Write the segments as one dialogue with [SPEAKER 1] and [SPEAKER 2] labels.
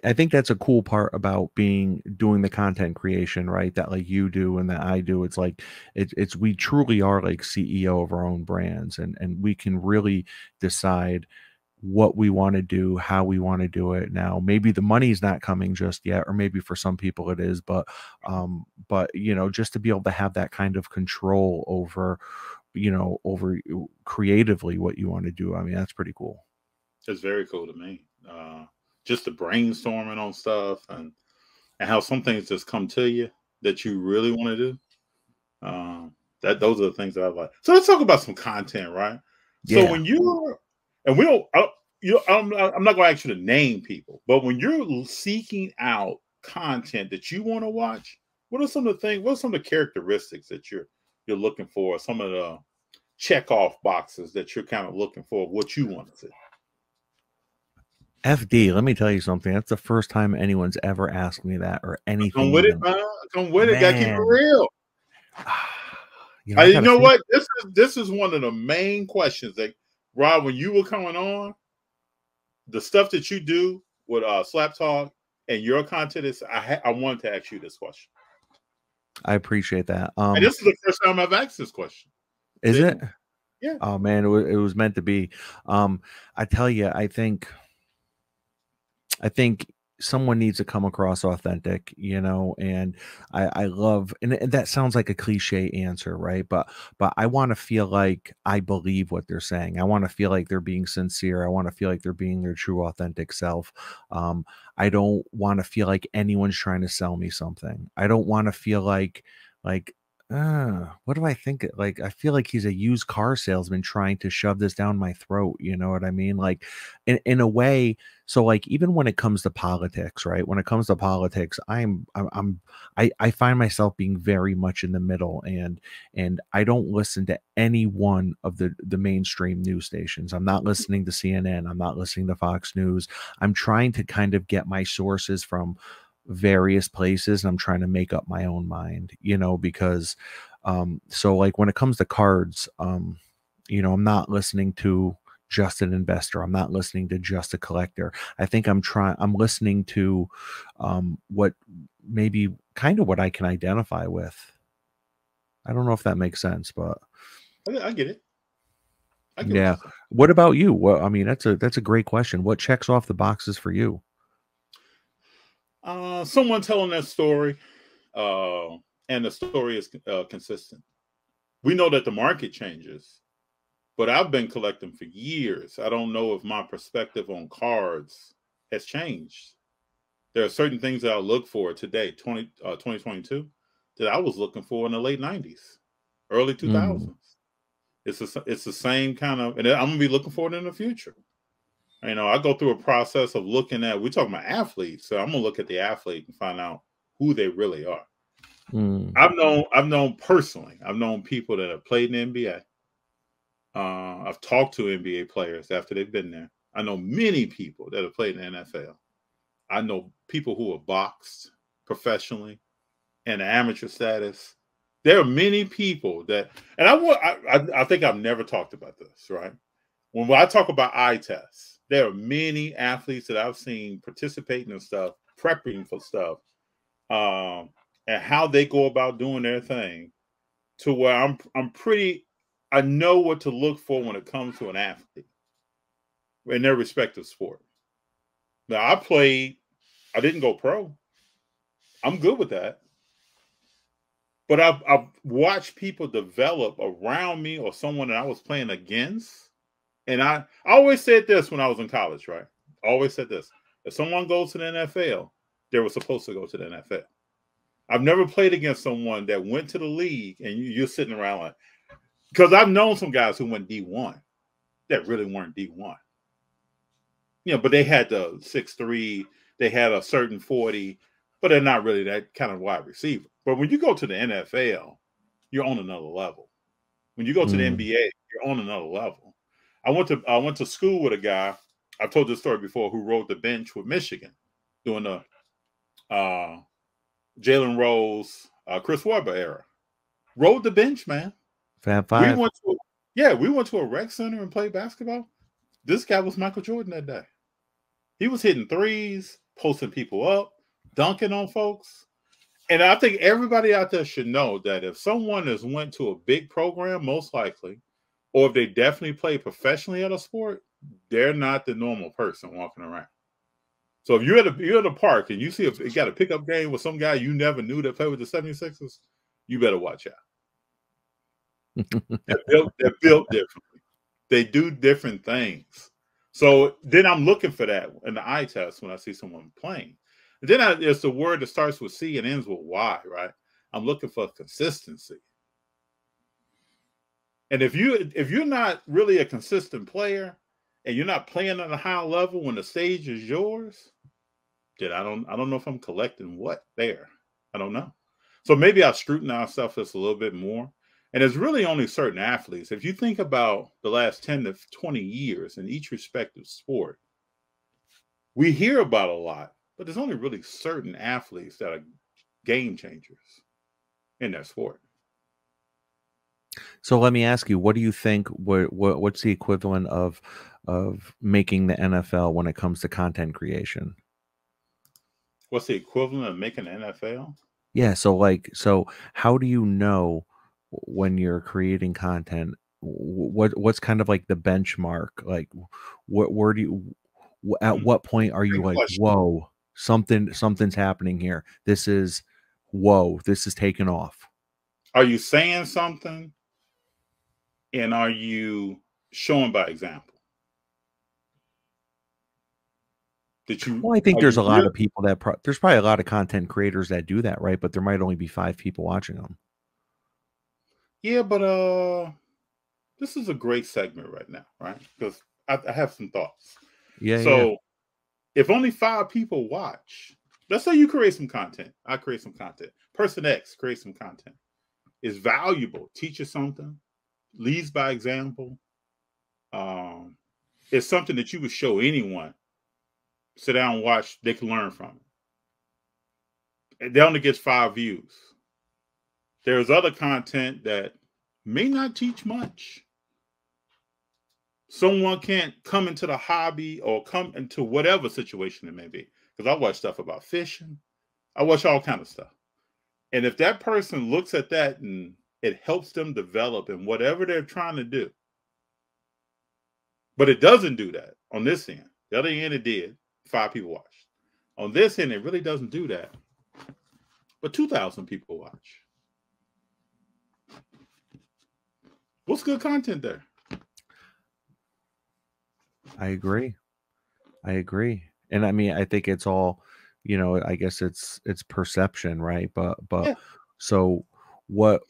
[SPEAKER 1] I think that's a cool part about doing the content creation, right? That like you do and that I do. It's like it's we truly are like CEO of our own brands, and we can really decide what we want to do, how we want to do it. Now, maybe the money's not coming just yet, or maybe for some people it is, but you know, just to be able to have that kind of control over, you know, over creatively what you want to do. I mean, that's pretty cool.
[SPEAKER 2] It's very cool to me. Just the brainstorming on stuff and how some things just come to you that you really want to do. That those are the things that I like. So let's talk about some content, right? So
[SPEAKER 1] Yeah.
[SPEAKER 2] when you're and we don't, I'm not going to ask you to name people, but when you're seeking out content that you want to watch, what are some of the things? What are some of the characteristics that you're looking for? Some of the check off boxes that you're kind of looking for. What you want to see?
[SPEAKER 1] FD, let me tell you something. That's the first time anyone's ever asked me that or
[SPEAKER 2] Come
[SPEAKER 1] anything
[SPEAKER 2] with it,
[SPEAKER 1] even.
[SPEAKER 2] man. Come with it. Got to keep it
[SPEAKER 1] Man,
[SPEAKER 2] real.
[SPEAKER 1] you know, I
[SPEAKER 2] You
[SPEAKER 1] gotta
[SPEAKER 2] know
[SPEAKER 1] think.
[SPEAKER 2] what? This is one of the main questions that Rob, when you were coming on, the stuff that you do with Slap Talk and your content is. I wanted to ask you this question,
[SPEAKER 1] I appreciate that.
[SPEAKER 2] and this is the first time I've asked this question.
[SPEAKER 1] Is it?
[SPEAKER 2] Genuine. Yeah.
[SPEAKER 1] Oh man, it was meant to be. I tell you, I think someone needs to come across authentic, you know, and I love, and that sounds like a cliche answer, right? But I want to feel like I believe what they're saying. I want to feel like they're being sincere. I want to feel like they're being their true authentic self. Um, I don't want to feel like anyone's trying to sell me something. I don't want to feel like what do I think? Like, I feel like he's a used car salesman trying to shove this down my throat. You know what I mean? Like, in a way, so like even when it comes to politics, right? When it comes to politics, I find myself being very much in the middle, and I don't listen to any one of the mainstream news stations. I'm not listening to CNN, I'm not listening to Fox News. I'm trying to kind of get my sources from various places, and I'm trying to make up my own mind, you know, because so like when it comes to cards, you know, I'm not listening to just an investor. I'm not listening to just a collector. I'm listening to what maybe kind of what I can identify with. I don't know if that makes sense, but
[SPEAKER 2] I get it. I get what
[SPEAKER 1] yeah.
[SPEAKER 2] you're saying.
[SPEAKER 1] What about you? Well, I mean, that's a great question. What checks off the boxes for you?
[SPEAKER 2] Someone telling that story, uh, and the story is consistent. We know that the market changes, but I've been collecting for years. I don't know if my perspective on cards has changed. There are certain things that I look for today, 2022, that I was looking for in the late 90s, early
[SPEAKER 1] Mm,
[SPEAKER 2] 2000s. It's the same kind of, and I'm gonna be looking for it in the future. You know, I go through a process of looking at. We're talking about athletes, so I'm gonna look at the athlete and find out who they really are.
[SPEAKER 1] mm,
[SPEAKER 2] I've known personally. I've known people that have played in the NBA. I've talked to NBA players after they've been there. I know many people that have played in the NFL. I know people who have boxed professionally and amateur status. There are many people that, and I think I've never talked about this, right? When I talk about eye tests, there are many athletes that I've seen participating in stuff, prepping for stuff, um, and how they go about doing their thing. To where I'm pretty, I know what to look for when it comes to an athlete in their respective sport. Now I played, I didn't go pro. I'm good with that. But I've watched people develop around me or someone that I was playing against. And I always said this when I was in college, right? I always said this. If someone goes to the NFL, they were supposed to go to the NFL. I've never played against someone that went to the league and you're sitting around like, because I've known some guys who went D1 that really weren't D1. You know, but they had the 6'3", they had a certain 40, but they're not really that kind of wide receiver. But when you go to the NFL, you're on another level. When you go to the
[SPEAKER 1] mm.
[SPEAKER 2] NBA, you're on another level. I went to school with a guy. I've told this story before, who rode the bench with Michigan during the uh, Jalen Rose, Chris Webber era. Rode the bench, man.
[SPEAKER 1] Fab
[SPEAKER 2] We
[SPEAKER 1] Five.
[SPEAKER 2] went to yeah, we went to a rec center and played basketball. This guy was Michael Jordan that day. He was hitting threes, posting people up, dunking on folks. And I think everybody out there should know that if someone has went to a big program, most likely, or if they definitely play professionally at a sport, they're not the normal person walking around. So if you're at a park and you see you got a pickup game with some guy you never knew that played with the 76ers, you better watch out. They're built differently. They do different things. So then I'm looking for that in the eye test when I see someone playing. And then there's the word that starts with C and ends with Y, right? I'm looking for consistency. And if you're not really a consistent player and you're not playing at a high level when the stage is yours, then I don't know if I'm collecting what there. I don't know. So maybe I scrutinize stuff just a little bit more. And it's really only certain athletes. If you think about the last 10 to 20 years in each respective sport, we hear about a lot, but there's only really certain athletes that are game changers in their sport.
[SPEAKER 1] So let me ask you, what do you think? What's the equivalent of making the NFL when it comes to content creation?
[SPEAKER 2] What's the equivalent of making the NFL?
[SPEAKER 1] Yeah. So how do you know when you're creating content? What's kind of like the benchmark? Like, where do you? At what point are you
[SPEAKER 2] Great
[SPEAKER 1] like,
[SPEAKER 2] question.
[SPEAKER 1] whoa, something's happening here? This is taking off.
[SPEAKER 2] Are you saying something? And are you showing by example?
[SPEAKER 1] Well, I think
[SPEAKER 2] Are
[SPEAKER 1] there's
[SPEAKER 2] you
[SPEAKER 1] a lot
[SPEAKER 2] really?
[SPEAKER 1] of people that there's probably a lot of content creators that do that, right? But there might only be 5 people watching them.
[SPEAKER 2] Yeah, but this is a great segment right now, right? Because I have some thoughts.
[SPEAKER 1] Yeah, yeah.
[SPEAKER 2] So if only 5 people watch, let's say you create some content. I create some content. Person X creates some content. It's valuable, teaches something, leads by example. It's something that you would show anyone. Sit down and watch, they can learn from it. It only gets 5 views. There's other content that may not teach much. Someone can't come into the hobby or come into whatever situation it may be. Because I watch stuff about fishing. I watch all kind of stuff. And if that person looks at that and it helps them develop in whatever they're trying to do, but it doesn't do that on this end. The other end it did. 5 people watched. On this end, it really doesn't do that. But 2,000 people watch. What's good content there?
[SPEAKER 1] I agree. And I mean, I think it's all, I guess it's perception, right? But
[SPEAKER 2] Yeah.
[SPEAKER 1] so what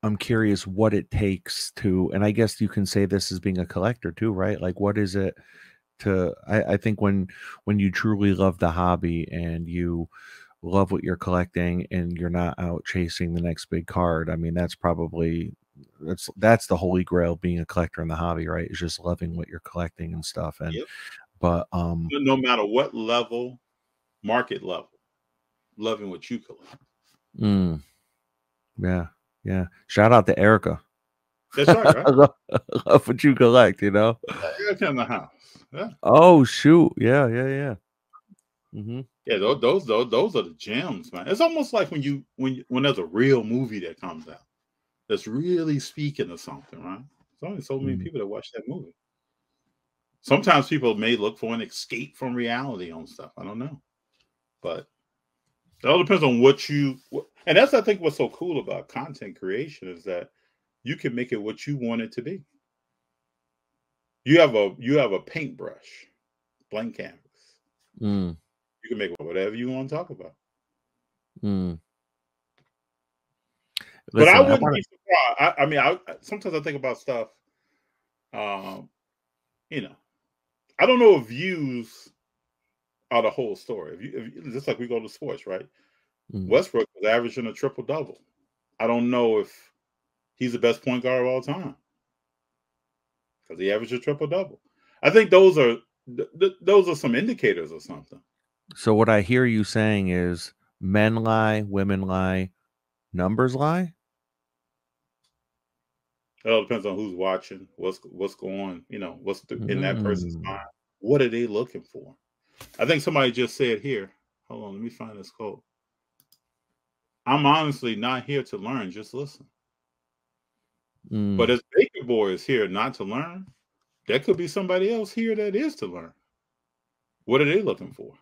[SPEAKER 1] I'm curious what it takes to, and I guess you can say this as being a collector too, right? Like what is it I think when you truly love the hobby and you love what you're collecting and you're not out chasing the next big card, I mean that's the holy grail of being a collector in the hobby, right? Is just loving what you're collecting and stuff. And
[SPEAKER 2] Yep.
[SPEAKER 1] but
[SPEAKER 2] No matter what level, market level, loving what you collect.
[SPEAKER 1] Yeah. Shout out to Erica.
[SPEAKER 2] That's right, right?
[SPEAKER 1] I love what you collect,
[SPEAKER 2] Erica in the house. Yeah.
[SPEAKER 1] Oh shoot. Yeah. Mm-hmm.
[SPEAKER 2] Yeah, those are the gems, man. It's almost like when there's a real movie that comes out that's really speaking to something, right? There's only so many people that watch that movie. Sometimes people may look for an escape from reality on stuff. I don't know, but it all depends on and that's I think what's so cool about content creation is that you can make it what you want it to be. You have a paintbrush, blank canvas. You can make whatever you want to talk about. But I wouldn't be surprised. I mean, sometimes I think about stuff. I don't know if views are the whole story. If just like we go to sports, right? Westbrook was averaging a triple double. I don't know if he's the best point guard of all time because he averaged a triple double. I think those are some indicators or something.
[SPEAKER 1] So what I hear you saying is men lie, women lie, numbers lie.
[SPEAKER 2] It all depends on who's watching, what's going, what's in that person's mind. What are they looking for? I think somebody just said here. Hold on, let me find this quote. I'm honestly not here to learn, just listen. But as Baker Boy is here not to learn, there could be somebody else here that is to learn. What are they looking for?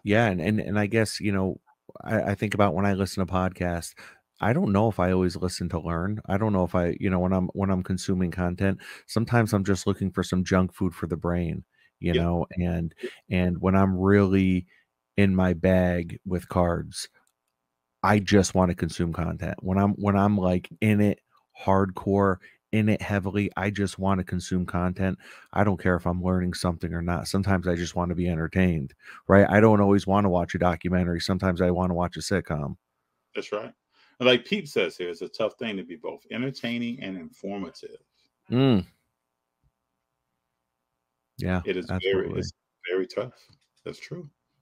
[SPEAKER 1] Yeah, and I guess, you know, I think about when I listen to podcasts, I don't know if I always listen to learn. I don't know if I, you know, when I'm consuming content, sometimes I'm just looking for some junk food for the brain, you
[SPEAKER 2] Yeah.
[SPEAKER 1] know, and when I'm really in my bag with cards, I just want to consume content. When I'm like in it hardcore, in it heavily, I just want to consume content. I don't care if I'm learning something or not. Sometimes I just want to be entertained, right? I don't always want to watch a documentary. Sometimes I want to watch a sitcom.
[SPEAKER 2] That's right. And like Pete says here, it's a tough thing to be both entertaining and informative.
[SPEAKER 1] Mm, yeah,
[SPEAKER 2] It is
[SPEAKER 1] absolutely.
[SPEAKER 2] very tough. That's true.